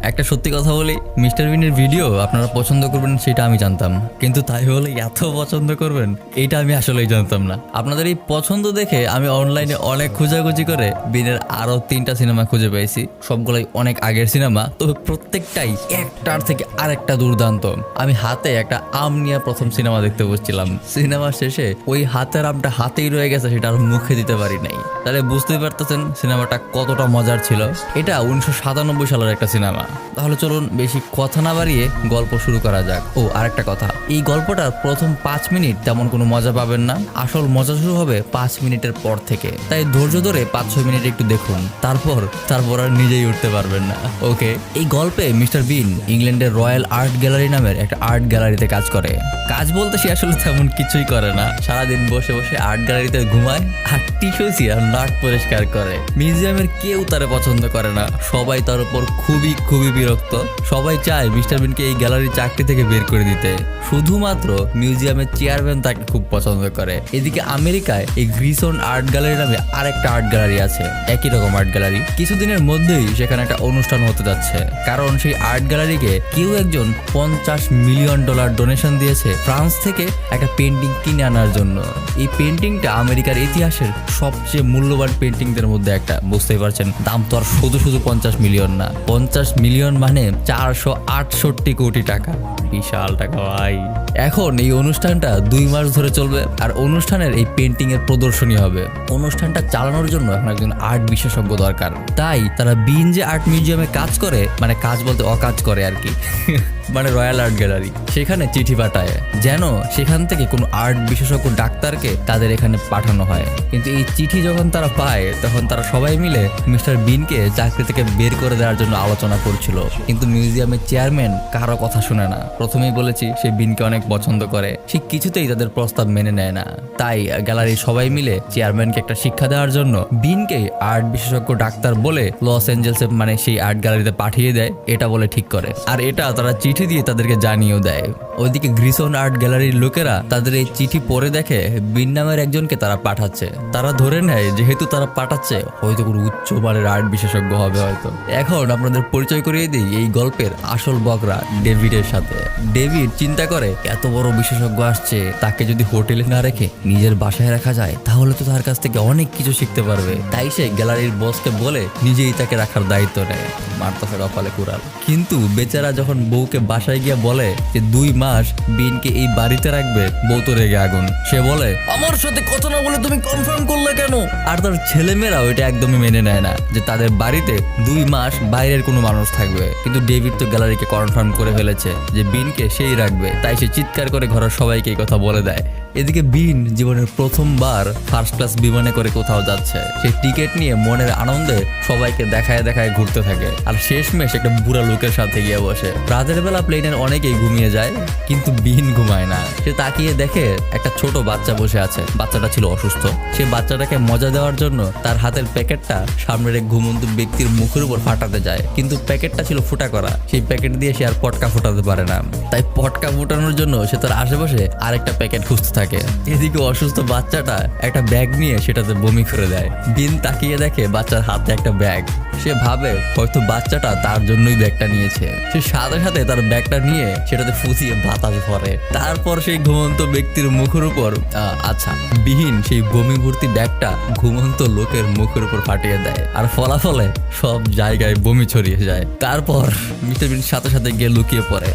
একটা সত্যি কথা বলি, মিস্টার বিনের ভিডিও আপনারা পছন্দ করবেন সেটা আমি জানতাম, কিন্তু তাই বলে এত পছন্দ করবেন এইটা আমি আসলেই জানতাম না। আপনাদের এই পছন্দ দেখে আমি অনলাইনে অনেক খোঁজাখুঁজি করে বিনের আরো 3টা সিনেমা খুঁজে পেয়েছি। সবগুলোই অনেক আগের সিনেমা, তবে প্রত্যেকটাই একটার থেকে আরেকটা দুর্দান্ত। আমি হাতে একটা আম নিয়ে প্রথম সিনেমা দেখতে বসছিলাম, সিনেমা শেষে ওই হাতের আমটা হাতেই রয়ে গেছে, সেটা আর মুখে দিতে পারি নাই। তাহলে বুঝতেই পারতেছেন সিনেমাটা কতটা মজার ছিল। এটা 1997 সালের একটা সিনেমা। তাহলে চলুন বেশি কথা না বাড়িয়ে গল্প শুরু করা যাক। ও আরেকটা কথা, এই গল্পটার প্রথম 5 মিনিট তেমন কোনো মজা পাবেন না, আসল মজা শুরু হবে 5 মিনিটের পর থেকে। তাই ধৈর্য ধরে 5-6 মিনিট একটু দেখুন, তারপর আর নিজেই উঠতে পারবেন না। ওকে, এই গল্পে মিস্টার বিন ইংল্যান্ডের রয়্যাল আর্ট গ্যালারি নামের একটা আর্ট গ্যালারিতে কাজ করে। কাজ বলতে সে আসলে তেমন কিছুই করে না, সারাদিন বসে বসে আর্ট গ্যালারিতে ঘুমায় আর টিস্যু দিয়ে নাক পরিষ্কার করে। মিউজিয়ামের কেউ তারে পছন্দ করে না, সবাই তার উপর খুবই বিরক্ত। সবাই চায় মিস্টার বিনকে এই গ্যালারির চাকরি থেকে বের করে দিতে, শুধুমাত্র মিউজিয়ামের চেয়ারম্যান তাকে খুব পছন্দ করে। এদিকে আমেরিকায় এই গ্রিসন আর্ট গ্যালারি নামে আরেকটা আর্ট গ্যালারি আছে, একই রকম আর্ট গ্যালারি। কিছুদিনের মধ্যেই সেখানে একটা অনুষ্ঠান হতে যাচ্ছে, কারণ সেই আর্ট গ্যালারিকে কেউ একজন $50 মিলিয়ন ডোনেশন দিয়েছে ফ্রান্স থেকে একটা পেন্টিং কিনে আনার জন্য। এই পেন্টিংটা আমেরিকার ইতিহাসের সবচেয়ে মূল্যবান পেন্টিংদের মধ্যে একটা। বুঝতেই পারছেন, দাম তো আর শুধু 50 মিলিয়ন না, 50 মিলিয়ন মানে 468 কোটি টাকা, বিশাল টাকা ভাই। এখন এই অনুষ্ঠানটা 2 মাস ধরে চলবে, আর অনুষ্ঠানের এই পেন্টিং এর প্রদর্শনী হবে। অনুষ্ঠানটা চালানোর জন্য এখন একজন আর্ট বিশেষজ্ঞ দরকার। তাই তারা বিন যে আর্ট মিউজিয়ামে কাজ করে, মানে কাজ বলতে অকাজ করে আর কি মানে রয়্যাল আর্ট গ্যালারি, সেখানে চিঠি পাঠায় যেন সেখান থেকে কোনো আর্ট বিশেষজ্ঞ ডাক্তারকে তাদের এখানে পাঠানো হয়। কিন্তু এই চিঠি যখন তারা পায়, তখন তারা সবাই মিলে মিস্টার বিনকে চাকরি থেকে বের করে দেওয়ার জন্য আলোচনা করছিল। কিন্তু মিউজিয়ামের চেয়ারম্যান কারো কথা শুনে না। প্রথমেই বলেছি সে বিনকে অনেক পছন্দ করে, সে কিছুতেই তাদের প্রস্তাব মেনে নেয় না। তাই গ্যালারির সবাই মিলে চেয়ারম্যানকে একটা শিক্ষা দেওয়ার জন্য বিনকে আর্ট বিশেষজ্ঞ ডাক্তার বলে লস অ্যাঞ্জেলসে মানে সেই আর্ট গ্যালারিতে পাঠিয়ে দেয়, এটা বলে ঠিক করে। আর এটা তারা চিঠি দিয়ে তাদেরকে জানিয়েও দেয়। ওইদিকে গ্রিসন আর্ট গ্যালারির লোকেরা তাদের এই চিঠি পড়ে দেখে বিন নামের একজনকে তারা পাঠাচ্ছে। তারা ধরে নেয় যেহেতু তারা পাঠাচ্ছে হয়তো কোনো উচ্চমানের আর্ট বিশেষজ্ঞ হবে হয়তো। এখন আপনাদের পরিচয় করিয়ে দিই এই গল্পের আসল বকরা ডেভিডের সাথে। ডেভিড চিন্তা করে এত বড় বিশেষজ্ঞ আসছে, তাকে যদি হোটেলে না রেখে নিজের বাসায় রাখা যায় তাহলে তো তার কাছ থেকে অনেক কিছু শিখতে পারবে। তাই সে গ্যালারির বসকে বলে নিজেই তাকে রাখার দায়িত্ব নেয়। মারতেছে কপালে কুড়াল। কিন্তু বেচারা যখন বউকে বাসায় গিয়ে বলে যে 2 মাস বিনকে এই বাড়িতে রাখবে, বউ তো রেগে আগুন। সে বলে আমার সাথে কথা না বলে তুমি কনফার্ম করলে কেন? আর তার ছেলেমেয়েরা ওইটা একদমই মেনে নেয় না যে তাদের বাড়িতে 2 মাস বাইরের কোনো মানুষ থাকবে। কিন্তু ডেভিড তো গ্যালারিকে কনফার্ম করে ফেলেছে যে বিনকে সেই রাখবে, তাই সে চিৎকার করে ঘরের সবাইকে এই কথা বলে দেয়। এদিকে বিন জীবনের প্রথমবার ফার্স্ট ক্লাস বিমানে করে কোথাও যাচ্ছে। সে টিকিট নিয়ে মনের আনন্দে সবাইকে দেখায় ঘুরতে থাকে, আর শেষমেশ একটা বুড়া লোকের সাথে গিয়ে বসে। রাতের বেলা প্লেনের অনেকেই ঘুমিয়ে যায়, কিন্তু বিন ঘুমায় না। সে তাকিয়ে দেখে একটা ছোট বাচ্চা বসে আছে। বাচ্চাটা ছিল অসুস্থ। সে বাচ্চাটাকে মজা দেওয়ার জন্য তার হাতের প্যাকেটটা সামনের এক ঘুমন্ত ব্যক্তির মুখের উপর ফাটাতে যায়, কিন্তু প্যাকেটটা ছিল ফুটা করা। সেই প্যাকেট দিয়ে সে আর পটকা ফুটাতে পারে না। তাই পটকা ফুটানোর জন্য সে তার আশেপাশে আরেকটা প্যাকেট খুঁজতে থাকে। এদিকে অসুস্থ বাচ্চাটা একটা ব্যাগ নিয়ে সেটাতে বমি করে দেয়। বিন তাকিয়ে দেখে বাচ্চার হাতে একটা ব্যাগ। সে ভাবে হয়তো বাচ্চাটা তার জন্যই ব্যাগটা নিয়েছে। সে সাথে তার ব্যাগটা নিয়ে সেটাতে ফুসিয়ে বাতাস ভরে। তারপর সেই ঘুমন্ত ব্যক্তির মুখের উপর বিহীন সেই বমি ভর্তি ব্যাগটা ঘুমন্ত লোকের মুখের উপর ফাটিয়ে দেয়, আর ফলাফলে সব জায়গায় বমি ছড়িয়ে যায়। তারপর মিস্টার বিন সাথে গিয়ে লুকিয়ে পড়ে।